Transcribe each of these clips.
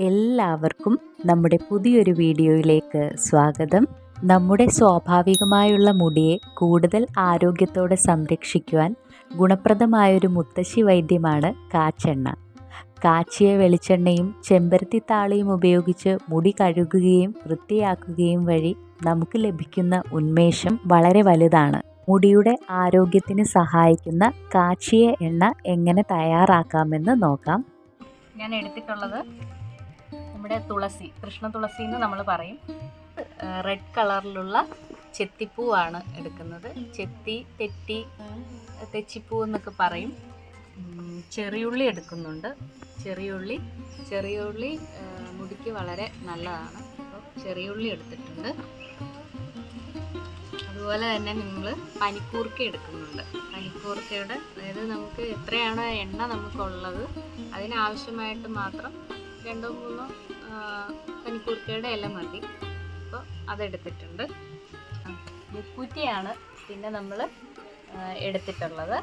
എല്ലാവർക്കും നമ്മുടെ പുതിയൊരു വീഡിയോയിലേക്ക് സ്വാഗതം. നമ്മുടെ സ്വാഭാവികമായുള്ള മുടിയെ കൂടുതൽ ആരോഗ്യത്തോടെ സംരക്ഷിക്കുവാൻ ഗുണപ്രദമായൊരു മുത്തശ്ശി വൈദ്യമാണ് കാച്ചെണ്ണ. കാച്ചിയ വെളിച്ചെണ്ണയും ചെമ്പരത്തിത്താളിയും ഉപയോഗിച്ച് മുടി കഴുകുകയും വൃത്തിയാക്കുകയും വഴി നമുക്ക് ലഭിക്കുന്ന ഉന്മേഷം വളരെ വലുതാണ്. മുടിയുടെ ആരോഗ്യത്തിന് സഹായിക്കുന്ന കാച്ചിയ എണ്ണ എങ്ങനെ തയ്യാറാക്കാമെന്ന് നോക്കാം. ഞാൻ എടുത്തിട്ടുള്ളത് നമ്മുടെ തുളസി, കൃഷ്ണ തുളസി എന്ന് നമ്മൾ പറയും. റെഡ് കളറിലുള്ള ചെത്തിപ്പൂവാണ് എടുക്കുന്നത്. തെച്ചിപ്പൂ എന്നൊക്കെ പറയും. ചെറിയുള്ളി എടുക്കുന്നുണ്ട്. ചെറിയുള്ളി മുടിക്ക് വളരെ നല്ലതാണ്. അപ്പോൾ ചെറിയുള്ളി എടുത്തിട്ടുണ്ട്. അതുപോലെ തന്നെ നമ്മൾ പനിക്കൂർക്ക എടുക്കുന്നുണ്ട്. പനിക്കൂർക്കയുടെ അതായത് നമുക്ക് എത്രയാണ് എണ്ണ നമുക്കുള്ളത് അതിനാവശ്യമായിട്ട് മാത്രം 2-3 പനിക്കൂർക്കയുടെ ഇല മതി. അപ്പോൾ അതെടുത്തിട്ടുണ്ട്. മുക്കൂറ്റിയാണ് പിന്നെ നമ്മൾ എടുത്തിട്ടുള്ളത്.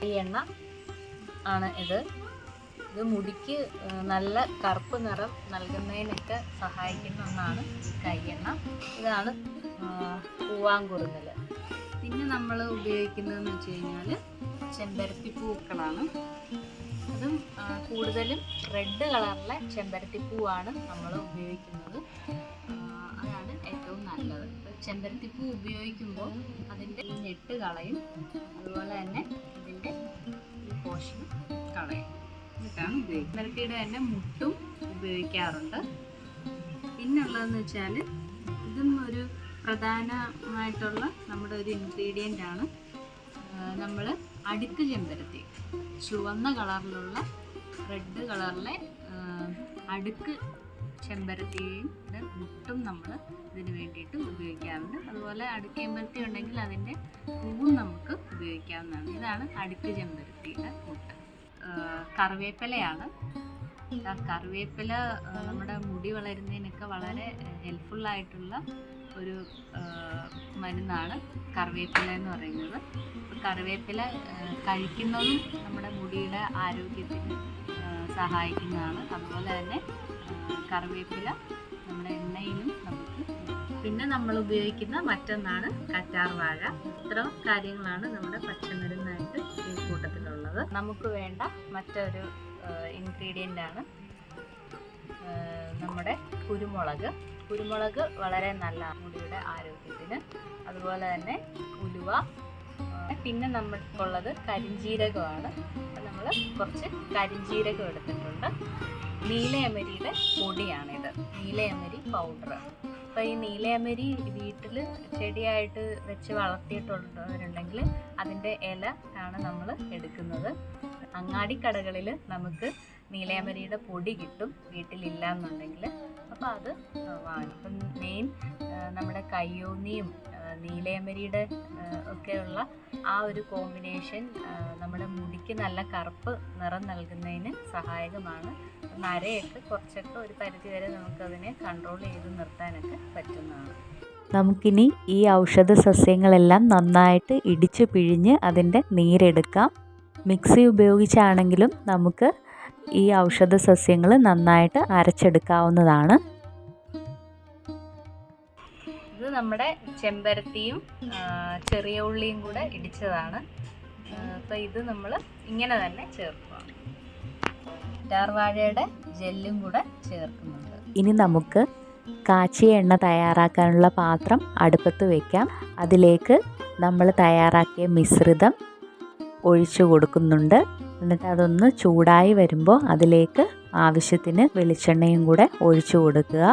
ഈ എണ്ണ ആണ് ഇത് മുടിക്ക് നല്ല കറുപ്പ് നിറം നൽകുന്നതിനൊക്കെ സഹായിക്കുന്ന ഒന്നാണ് കയ്യെണ്ണ. ഇതാണ് പൂവാങ്കുറുന്നൽ. പിന്നെ നമ്മൾ ഉപയോഗിക്കുന്നതെന്ന് വെച്ച് കഴിഞ്ഞാൽ ചെമ്പരത്തി പൂക്കളാണ്. അതും കൂടുതലും റെഡ് കളറിലെ ചെമ്പരത്തി പൂവാണ് നമ്മൾ ഉപയോഗിക്കുന്നത്. അതാണ് ഏറ്റവും നല്ലത്. ചെമ്പരത്തിപ്പൂ ഉപയോഗിക്കുമ്പോൾ അതിൻ്റെ ഞെട്ട് കളയും, അതുപോലെ തന്നെ ഇതിൻ്റെ ഈ പോഷൻ കളയും. എന്നിട്ടാണ് ഉപയോഗിക്കുന്നത്. ചെമ്പരത്തിയുടെ തന്നെ മുട്ടും ഉപയോഗിക്കാറുണ്ട്. പിന്നുള്ളതെന്ന് വെച്ചാൽ ഇതും ഒരു പ്രധാനമായിട്ടുള്ള നമ്മുടെ ഒരു ഇൻഗ്രീഡിയൻ്റ് ആണ്. നമ്മൾ അടുക്ക് ചെമ്പരത്തി, ചുവന്ന കളറിലുള്ള റെഡ് കളറിലെ അടുക്ക് ചെമ്പരത്തിയും മുട്ടും നമ്മൾ ഇതിന് വേണ്ടിയിട്ട് ഉപയോഗിക്കാറുണ്ട്. അതുപോലെ അടുക്ക് ചെമ്പരത്തി ഉണ്ടെങ്കിൽ അതിൻ്റെ പൂവും നമുക്ക് ഉപയോഗിക്കാവുന്നതാണ്. ഇതാണ് അടുക്ക് ചെമ്പരത്തിയുടെ മുട്ട്. കറിവേപ്പിലയാണ്. കറിവേപ്പില നമ്മുടെ മുടി വളരുന്നതിനൊക്കെ വളരെ ഹെൽപ്ഫുള്ളായിട്ടുള്ള ഒരു മരുന്നാണ് കറിവേപ്പില എന്ന് പറയുന്നത്. കറിവേപ്പില കഴിക്കുന്നതും നമ്മുടെ മുടിയുടെ ആരോഗ്യത്തിന് സഹായിക്കുന്നതാണ്. അതുപോലെ തന്നെ കറിവേപ്പില നമ്മുടെ എണ്ണയിലും നമുക്ക്. പിന്നെ നമ്മൾ ഉപയോഗിക്കുന്ന മറ്റൊന്നാണ് കറ്റാർവാഴ. ഇത്ര കാര്യങ്ങളാണ് നമ്മുടെ പച്ചമരുന്നായിട്ട് ഈ കൂട്ടത്തിലുള്ളത്. നമുക്ക് വേണ്ട മറ്റൊരു ഇൻഗ്രീഡിയൻ്റ് ആണ് നമ്മുടെ കുരുമുളക് വളരെ നല്ല മുടിയുടെ ആരോഗ്യത്തിന്. അതുപോലെ തന്നെ ഉലുവ. പിന്നെ നമുക്കുള്ളത് കരിഞ്ജീരകമാണ്. നമ്മൾ കുറച്ച് കരിഞ്ജീരകം എടുത്തിട്ടുണ്ട്. നീലയമരിയുടെ പൊടിയാണിത്, നീലയമരി പൗഡർ. അപ്പോൾ ഈ നീലയമരി വീട്ടിൽ ചെടിയായിട്ട് വെച്ച് വളർത്തിയിട്ടുള്ളവരുണ്ടെങ്കിൽ അതിൻ്റെ ഇല ആണ് നമ്മൾ എടുക്കുന്നത്. അങ്ങാടിക്കടകളിൽ നമുക്ക് നീലയമരിയുടെ പൊടി കിട്ടും, വീട്ടിലില്ല എന്നുണ്ടെങ്കിൽ. അപ്പോൾ അത് വാങ്ങി. അപ്പം മെയിൻ നമ്മുടെ കയ്യോന്നിയും നീലയമരിയുടെ ഒക്കെയുള്ള ആ ഒരു കോമ്പിനേഷൻ നമ്മുടെ മുടിക്ക് നല്ല കറുപ്പ് നിറം നൽകുന്നതിന് സഹായകമാണ്. നരയൊക്കെ കുറച്ചൊക്കെ ഒരു പരിധിവരെ നമുക്കതിനെ കൺട്രോൾ ചെയ്ത് നിർത്താനൊക്കെ പറ്റുന്നതാണ്. നമുക്കിനി ഈ ഔഷധ സസ്യങ്ങളെല്ലാം നന്നായിട്ട് ഇടിച്ച് പിഴിഞ്ഞ് അതിൻ്റെ നീരെടുക്കാം. മിക്സി ഉപയോഗിച്ചാണെങ്കിലും നമുക്ക് ഈ ഔഷധ സസ്യങ്ങൾ നന്നായിട്ട് അരച്ചെടുക്കാവുന്നതാണ്. ഇത് നമ്മുടെ ചെമ്പരത്തിയും ചെറിയ ഉള്ളിയും കൂടെ ഇടിച്ചതാണ്. അപ്പോൾ ഇത് നമ്മൾ ഇങ്ങനെ തന്നെ ചേർക്കുക. കറ്റാർവാഴയുടെ ജെല്ലും കൂടെ ചേർക്കുന്നുണ്ട്. ഇനി നമുക്ക് കാച്ചിയ എണ്ണ തയ്യാറാക്കാനുള്ള പാത്രം അടുപ്പത്ത് വയ്ക്കാം. അതിലേക്ക് നമ്മൾ തയ്യാറാക്കിയ മിശ്രിതം ഒഴിച്ചു കൊടുക്കുന്നുണ്ട്. എന്നിട്ട് അതൊന്ന് ചൂടായി വരുമ്പോൾ അതിലേക്ക് ആവശ്യത്തിന് വെളിച്ചെണ്ണയും കൂടെ ഒഴിച്ചു കൊടുക്കുക.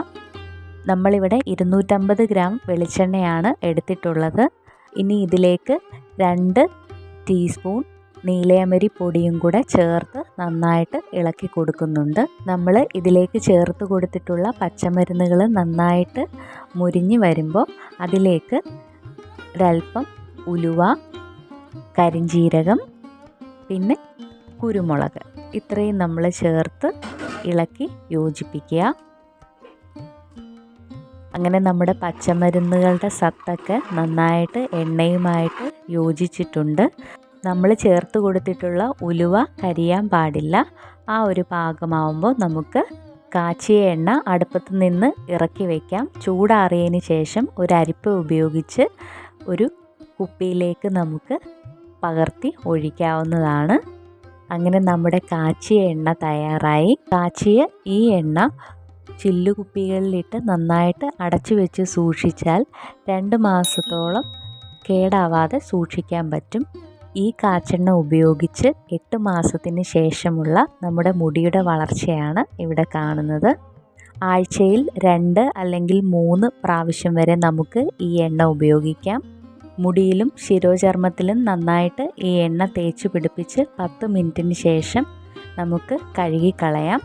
നമ്മളിവിടെ 250 ഗ്രാം വെളിച്ചെണ്ണയാണ് എടുത്തിട്ടുള്ളത്. ഇനി ഇതിലേക്ക് 2 ടീസ്പൂൺ നീലയമരി പൊടിയും കൂടെ ചേർത്ത് നന്നായിട്ട് ഇളക്കി കൊടുക്കുന്നുണ്ട്. നമ്മൾ ഇതിലേക്ക് ചേർത്ത് കൊടുത്തിട്ടുള്ള പച്ചമരുന്നുകൾ നന്നായിട്ട് മുരിഞ്ഞ് വരുമ്പോൾ അതിലേക്ക് ഒരൽപ്പം ഉലുവ, കരിഞ്ജീരകം, പിന്നെ കുരുമുളക്, ഇത്രയും നമ്മൾ ചേർത്ത് ഇളക്കി യോജിപ്പിക്കുക. അങ്ങനെ നമ്മുടെ പച്ചമരുന്നുകളുടെ സത്തൊക്കെ നന്നായിട്ട് എണ്ണയുമായിട്ട് യോജിച്ചിട്ടുണ്ട്. നമ്മൾ ചേർത്ത് കൊടുത്തിട്ടുള്ള ഉലുവ കരിയാൻ പാടില്ല. ആ ഒരു പാകമാവുമ്പോൾ നമുക്ക് കാച്ചിയ എണ്ണ അടുപ്പത്ത് നിന്ന് ഇറക്കി വയ്ക്കാം. ചൂടാറിയതിന് ശേഷം ഒരു അരിപ്പ ഉപയോഗിച്ച് ഒരു കുപ്പിയിലേക്ക് നമുക്ക് പകർത്തി ഒഴിക്കാവുന്നതാണ്. അങ്ങനെ നമ്മുടെ കാച്ചിയ എണ്ണ തയ്യാറായി. കാച്ചിയ ഈ എണ്ണ ചില്ലുകുപ്പികളിലിട്ട് നന്നായിട്ട് അടച്ചു വെച്ച് സൂക്ഷിച്ചാൽ 2 മാസത്തോളം കേടാവാതെ സൂക്ഷിക്കാൻ പറ്റും. ഈ കാച്ചെണ്ണ ഉപയോഗിച്ച് 8 മാസത്തിന് ശേഷമുള്ള നമ്മുടെ മുടിയുടെ വളർച്ചയാണ് ഇവിടെ കാണുന്നത്. ആഴ്ചയിൽ 2 അല്ലെങ്കിൽ 3 പ്രാവശ്യം വരെ നമുക്ക് ഈ എണ്ണ ഉപയോഗിക്കാം. മുടിയിലും ശിരോചർമ്മത്തിലും നന്നായിട്ട് ഈ എണ്ണ തേച്ച് പിടിപ്പിച്ച് 10 മിനിറ്റിന് ശേഷം നമുക്ക് കഴുകിക്കളയാം.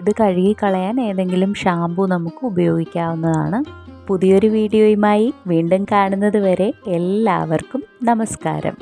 ഇത് കഴുകിക്കളയാൻ ഏതെങ്കിലും ഷാമ്പു നമുക്ക് ഉപയോഗിക്കാവുന്നതാണ്. പുതിയൊരു വീഡിയോയുമായി വീണ്ടും കാണുന്നത് വരെ എല്ലാവർക്കും നമസ്കാരം.